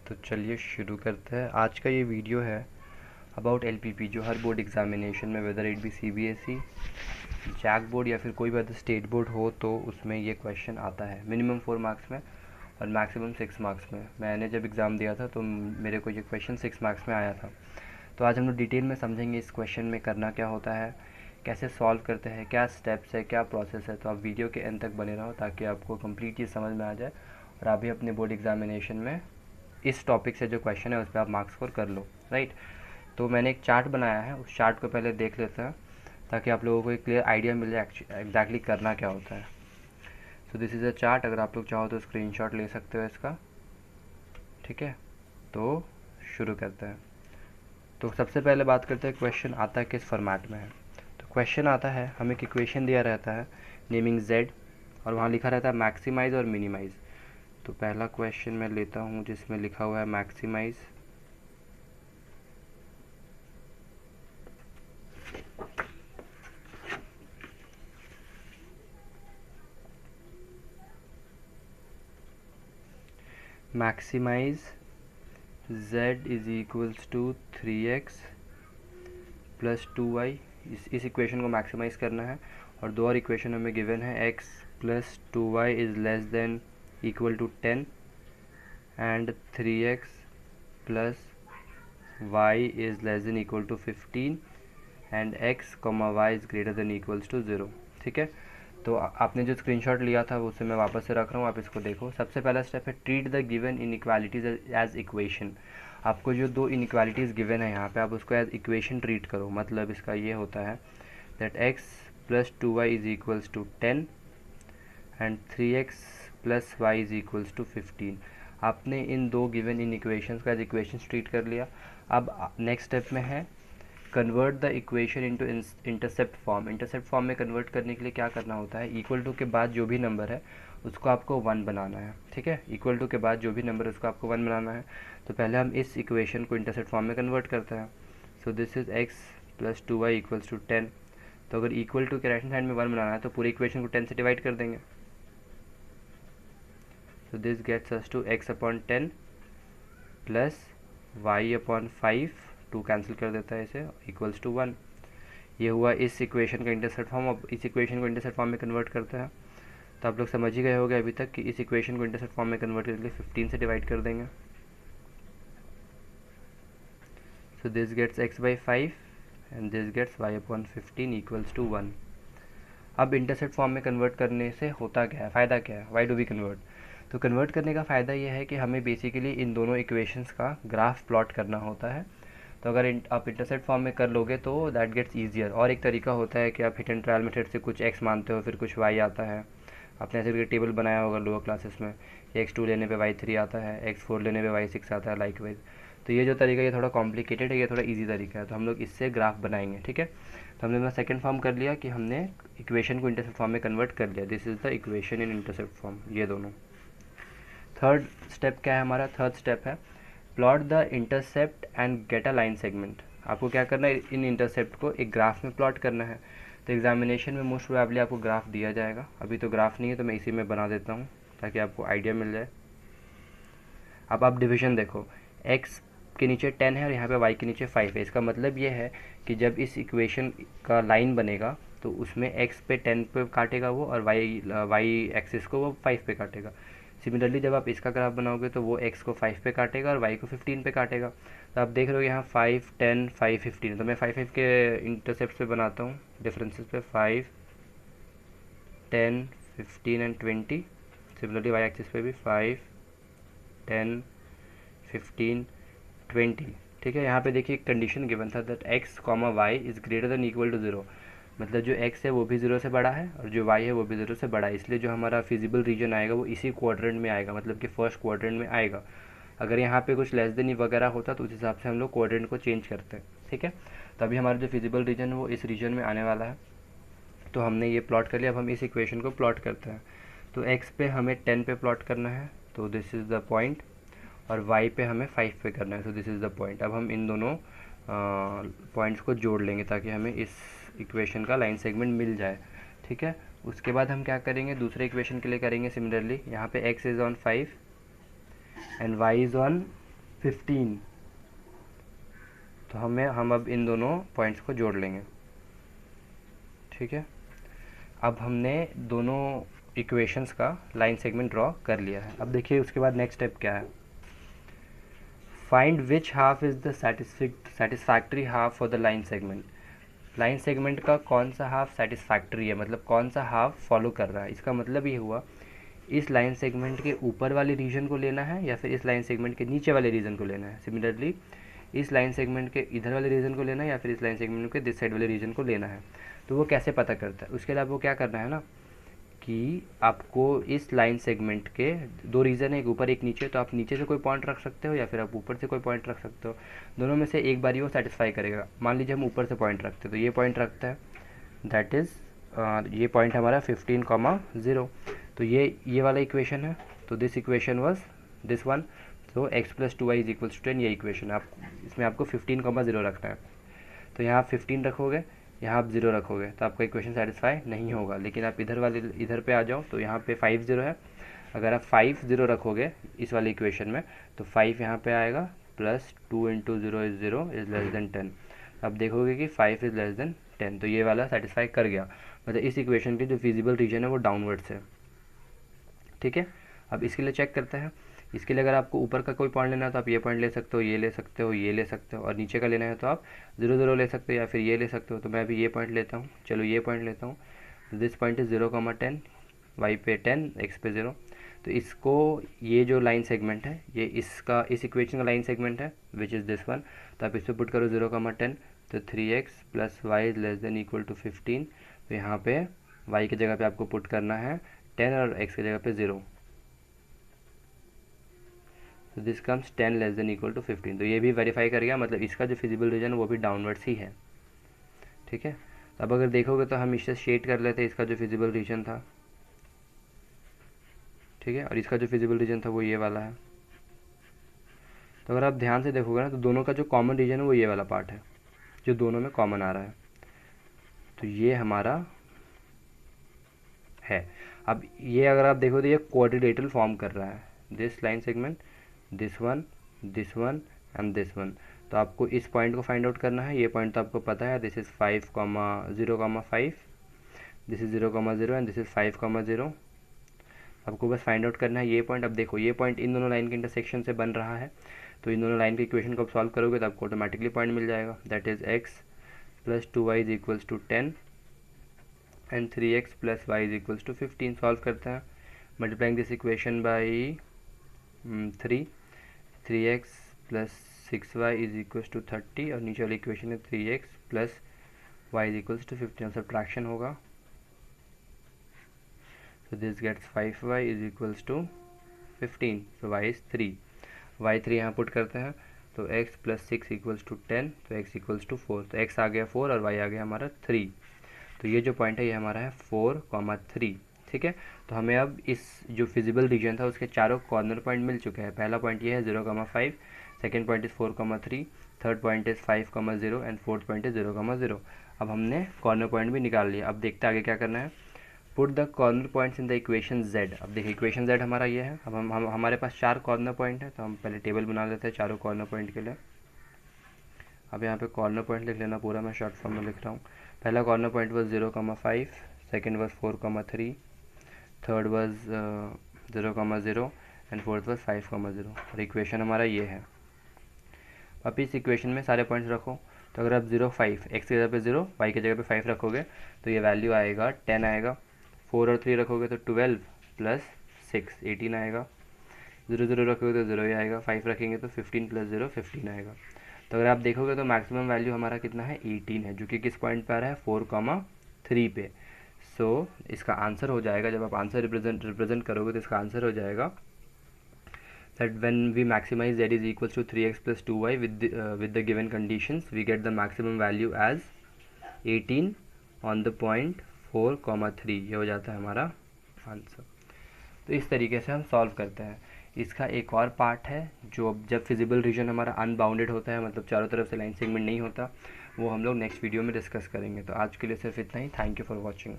तो चलिए शुरू करते हैं। आज का ये वीडियो है अबाउट एलपीपी, जो हर बोर्ड एग्जामिनेशन में, whether it be CBSE, JAC board या फिर कोई भी अदर स्टेट बोर्ड हो, तो उसमें ये क्वेश्चन आता है मिनिमम 4 मार्क्स में और मैक्सिमम 6 मार्क्स में। मैंने जब एग्ज़ाम दिया था तो मेरे को ये क्वेश्चन 6 मार्क्स में आया था। तो आज हम लोग डिटेल में समझेंगे इस क्वेश्चन में करना क्या होता है, कैसे सॉल्व करते हैं, क्या स्टेप्स है, क्या प्रोसेस है। तो आप वीडियो के एंड तक बने रहो ताकि आपको कंप्लीट चीज़ समझ में आ जाए और आप भी अपने बोर्ड एग्जामिनेशन में इस टॉपिक से जो क्वेश्चन है उस पर आप मार्क्स स्कोर कर लो, राइट। तो मैंने एक चार्ट बनाया है, उस चार्ट को पहले देख लेते हैं ताकि आप लोगों को एक क्लियर आइडिया मिल जाए एग्जैक्टली करना क्या होता है। So this is a chart, अगर आप लोग चाहो तो स्क्रीनशॉट ले सकते हो इसका, ठीक है। तो शुरू करते हैं। तो सबसे पहले बात करते हैं क्वेश्चन आता है किस फॉर्मेट में है। तो क्वेश्चन आता है, हमें एक इक्वेशन दिया रहता है नेमिंग z और वहाँ लिखा रहता है मैक्सिमाइज और मिनिमाइज। तो पहला क्वेश्चन मैं लेता हूँ जिसमें लिखा हुआ है maximize. Maximize z is equals to 3x plus 2y। इस इक्वेशन को मैक्सिमाइज करना है। और दो और इक्वेशन हमें गिवन है, x plus 2y is less than equal to 10 and 3x plus y is less than equal to 15 and x comma y is greater than equals to 0, ठीक है। तो आपने जो स्क्रीनशॉट लिया था उसे मैं वापस से रख रहा हूँ, आप इसको देखो। सबसे पहला स्टेप है treat the given inequalities as equation. आपको जो दो इनइक्वालिटीज़ गिवन है यहाँ पे, आप उसको एज इक्वेशन ट्रीट करो। मतलब इसका ये होता है that x plus 2y is equals to 10 and 3x plus y is equals to 15। आपने इन दो गिवन इन इक्वेशंस को एज इक्वेशन ट्रीट कर लिया। अब नेक्स्ट स्टेप में है convert the equation into intercept form. Intercept form में कन्वर्ट करने के लिए क्या करना होता है, इक्वल टू के बाद जो भी नंबर है उसको आपको 1 बनाना है, ठीक है। इक्वल टू के बाद जो भी नंबर है उसको आपको 1 बनाना है। तो पहले हम इस इक्वेशन को इंटरसेप्ट फॉर्म में कन्वर्ट करते हैं। So this is x plus 2y equals to 10। तो अगर इक्वल टू के राइट हैंड साइड में 1 बनाना है तो पूरी इक्वेशन को 10 से डिवाइड कर देंगे। So this gets us to x upon 10 plus y upon 5, 2 cancel कर देता है इसे, इक्वल्स टू 1। ये हुआ इस इक्वेशन का इंटरसेप्ट फॉर्म। अब इस इक्वेशन को इंटरसेप्ट फॉर्म में कन्वर्ट करते हैं। तो आप लोग समझ ही गए होंगे अभी तक कि इस इक्वेशन को इंटरसेप्ट फॉर्म में कन्वर्ट करने के लिए 15 से डिवाइड कर देंगे। So this gets x by 5 and this gets y upon 15 equals to 1। अब इंटरसेप्ट फॉर्म में कन्वर्ट करने से होता क्या है, फ़ायदा क्या है, वाई डू वी कन्वर्ट। तो कन्वर्ट करने का फ़ायदा ये है कि हमें बेसिकली इन दोनों इक्वेशंस का ग्राफ प्लॉट करना होता है। तो अगर आप इंटरसेप्ट फॉर्म में कर लोगे तो दैट गेट्स ईजियर। और एक तरीका होता है कि आप हिट एंड ट्रायल मेथड से कुछ x मानते हो, फिर कुछ y आता है। आपने ऐसे करके टेबल बनाया होगा लोअर क्लासेस में, x2 लेने पे y3 आता है, x4 लेने पे y6 आता है, लाइक वाइज। तो ये जो तरीका ये थोड़ा कॉम्प्लिकेटेड है, ये थोड़ा इजी तरीका है। तो हम लोग इससे ग्राफ बनाएंगे, ठीक है। तो हमने अपना सेकंड फॉर्म कर लिया कि हमने इक्वेशन को इंटरसेप्ट फॉर्म में कन्वर्ट कर लिया। This is the equation in intercept form, ये दोनों। थर्ड स्टेप क्या है हमारा, थर्ड स्टेप है plot the intercept and get a line segment. आपको क्या करना है, इन इंटरसेप्ट को एक ग्राफ में प्लॉट करना है। तो एग्जामिनेशन में मोस्ट प्रोबेबली आपको ग्राफ दिया जाएगा। अभी तो ग्राफ नहीं है तो मैं इसी में बना देता हूँ ताकि आपको आइडिया मिल जाए। अब आप डिवीजन देखो, x के नीचे 10 है और यहाँ पे y के नीचे 5 है। इसका मतलब ये है कि जब इस इक्वेशन का लाइन बनेगा तो उसमें x पे 10 पे काटेगा वो, और y एक्सिस को वो 5 पे काटेगा। सिमिलरली जब आप इसका ग्राफ बनाओगे तो वो x को 5 पे काटेगा और y को 15 पे काटेगा। तो आप देख रहे हो यहाँ 5, 10, 5, 15। तो मैं 5 5 के इंटरसेप्ट पे बनाता हूँ, डिफरेंसेस पे 5, 10, 15 एंड 20। सिमिलरली y एक्सिस पे भी 5, 10, 15, 20, ठीक है। यहाँ पे देखिए कंडीशन गिवन था that x comma y is greater than equal to 0। मतलब जो x है वो भी 0 से बड़ा है और जो y है वो भी 0 से बड़ा है। इसलिए जो हमारा फिजिबल रीजन आएगा वो इसी क्वाड्रेंट में आएगा, मतलब कि फर्स्ट क्वाड्रेंट में आएगा। अगर यहाँ पे कुछ लेस देन वगैरह होता तो उस हिसाब से हम लोग क्वाड्रेंट को चेंज करते हैं, ठीक है। तो अभी हमारा जो फिजिबल रीजन है वो इस रीजन में आने वाला है। तो हमने ये प्लॉट कर लिया। अब हम इस इक्वेशन को प्लॉट करते हैं। तो x पे हमें 10 पे प्लॉट करना है, तो दिस इज़ द पॉइंट, और y पे हमें 5 पे करना है, so this is the point. अब हम इन दोनों पॉइंट्स को जोड़ लेंगे ताकि हमें इस इक्वेशन का लाइन सेगमेंट मिल जाए, ठीक है। उसके बाद हम क्या करेंगे, दूसरे इक्वेशन के लिए करेंगे सिमिलरली। यहाँ पे x is on 5 and y is on 15। तो हम अब इन दोनों पॉइंट्स को जोड़ लेंगे, ठीक है। अब हमने दोनों इक्वेशंस का लाइन सेगमेंट ड्रॉ कर लिया है। अब देखिए उसके बाद नेक्स्ट स्टेप क्या है, find which half is the satisfactory half for the line segment. Line segment का कौन सा हाफ सेटिस्फैक्ट्री है, मतलब कौन सा हाफ फॉलो कर रहा है। इसका मतलब ये हुआ इस लाइन सेगमेंट के ऊपर वाले रीजन को लेना है या फिर इस लाइन सेगमेंट के नीचे वाले रीजन को लेना है। सिमिलरली इस लाइन सेगमेंट के इधर वाले रीजन को लेना है या फिर इस लाइन सेगमेंट के दिस साइड वाले रीजन को लेना है। तो वो कैसे पता करता है, उसके लिए आपको क्या करना है ना कि आपको इस लाइन सेगमेंट के दो रीजन है, एक ऊपर एक नीचे, तो आप नीचे से कोई पॉइंट रख सकते हो या फिर आप ऊपर से कोई पॉइंट रख सकते हो। दोनों में से एक बारी वो सेटिस्फाई करेगा। मान लीजिए हम ऊपर से पॉइंट रखते हैं, तो ये पॉइंट रखता है, दैट इज़ ये पॉइंट हमारा 15,0। तो ये वाला इक्वेशन है, तो this equation was this one. तो x + 2y = 10, ये इक्वेशन है। आप इसमें आपको 15,0 रखना है। तो यहाँ आप 15 रखोगे, यहाँ आप 0 रखोगे, तो आपका इक्वेशन सेटिस्फाई नहीं होगा। लेकिन आप इधर पे आ जाओ, तो यहाँ पे 5 0 है। अगर आप 5 0 रखोगे इस वाले इक्वेशन में, तो 5 यहाँ पे आएगा, प्लस 2 × 0 = 0 > 10। अब देखोगे कि 5 > 10, तो ये वाला सेटिस्फाई कर गया। मतलब इस इक्वेशन की जो फिजिबल रीजन है वो डाउनवर्ड्स है, ठीक है। अब इसके लिए चेक करते हैं। इसके लिए अगर आपको ऊपर का कोई पॉइंट लेना है तो आप ये पॉइंट ले सकते हो, ये ले सकते हो, ये ले सकते हो, और नीचे का लेना है तो आप 0 0 ले सकते हो या फिर ये ले सकते हो। तो मैं अभी ये पॉइंट लेता हूँ, चलो ये पॉइंट लेता हूँ। दिस पॉइंट इज़ 0,10, y पे 10, x पे 0। तो इसको, ये जो लाइन सेगमेंट है ये इस इक्वेशन का लाइन सेगमेंट है विच इज़ दिस वन। तो आप इस पर पुट करो 0,10, तो 3x + y > 15। तो यहाँ पे y की जगह पे आपको पुट करना है 10 और x की जगह पे 0। तो दिस कम्स 10 > 15। तो ये भी वेरीफाई कर गया, मतलब इसका जो फिजिबल रीजन है वो भी डाउनवर्ड्स ही है, ठीक है। तो अब अगर देखोगे तो हम इससे शेड कर लेते हैं इसका जो फिजिबल रीजन था, ठीक है, और इसका जो फिजिबल रीजन था वो ये वाला है। तो अगर आप ध्यान से देखोगे ना, तो दोनों का जो कॉमन रीजन है वो ये वाला पार्ट है जो दोनों में कॉमन आ रहा है। तो ये हमारा है। अब ये अगर आप देखो तो ये क्वाड्रिलेटरल फॉर्म कर रहा है, this line segment, this one and this one. तो आपको इस पॉइंट को फाइंड आउट करना है। ये पॉइंट तो आपको पता है, this is 5,0,5, this is 0,0 and this is 5,0। आपको बस फाइंड आउट करना है ये पॉइंट। अब देखो ये पॉइंट इन दोनों लाइन के इंटरसेक्शन से बन रहा है, तो इन दोनों लाइन के इक्वेशन को आप सॉल्व करोगे तो आपको ऑटोमेटिकली पॉइंट मिल जाएगा, that is x + 2y = 10 and 3x + y = 15। Solve करते हैं, multiplying this equation by 3x + 6y = 30, और नीचे वाली इक्वेशन है 3x + y = 15। सब्ट्रैक्शन होगा, so this gets 5y = 15, so y is 3, y3 यहाँ पुट करते हैं, तो x + 6 = 10, तो x = 4, तो x आ गया 4 और y आ गया हमारा 3। तो ये जो पॉइंट है ये हमारा है 4,3, ठीक है। तो हमें अब इस जो फिजिबल रीजन था उसके चारों कॉर्नर पॉइंट मिल चुके हैं। पहला पॉइंट ये है 0,5, second point is 4,3, third point is 5,0 and fourth point is 0,0। अब हमने कॉर्नर पॉइंट भी निकाल लिया। अब देखते हैं आगे क्या करना है। Put the corner points in the equation z। अब देखिए इक्वेशन z हमारा ये है। अब हमारे पास 4 कॉर्नर पॉइंट है, तो हम पहले टेबल बना लेते हैं चारों कॉर्नर पॉइंट के लिए। अब यहाँ पे कॉर्नर पॉइंट लिख लेना पूरा, मैं शॉर्ट फॉर्म में लिख रहा हूँ। पहला corner point was 0,5, second was 4,3, third was 0,0 and fourth was 5,0। और इक्वेशन हमारा ये है। अब इस इक्वेशन में सारे पॉइंट्स रखो, तो अगर आप 0, 5 x की जगह पे 0, y की जगह पे 5 रखोगे तो ये वैल्यू आएगा 10 आएगा। 4 और 3 रखोगे तो 12 + 6 18 आएगा। 0 0 रखोगे तो 0 ही आएगा। 5 रखेंगे तो 15 + 0 15 आएगा। तो अगर आप देखोगे तो मैक्सिमम वैल्यू हमारा कितना है 18 है, जो कि किस पॉइंट पर है 4,3 पे। सो इसका आंसर हो जाएगा, जब आप आंसर रिप्रेजेंट करोगे तो इसका आंसर हो जाएगा that when we maximize z = 3x + 2y with the given conditions, we get the maximum value as 18 on the point 4,3। ये हो जाता है हमारा आंसर। तो इस तरीके से हम सॉल्व करते हैं। इसका एक और पार्ट है जो जब फिजिबल रीजन हमारा अनबाउंडेड होता है, मतलब चारों तरफ से लाइन सेगमेंट नहीं होता, वो हम लोग नेक्स्ट वीडियो में डिस्कस करेंगे। तो आज के लिए सिर्फ इतना ही। Thank you for watching.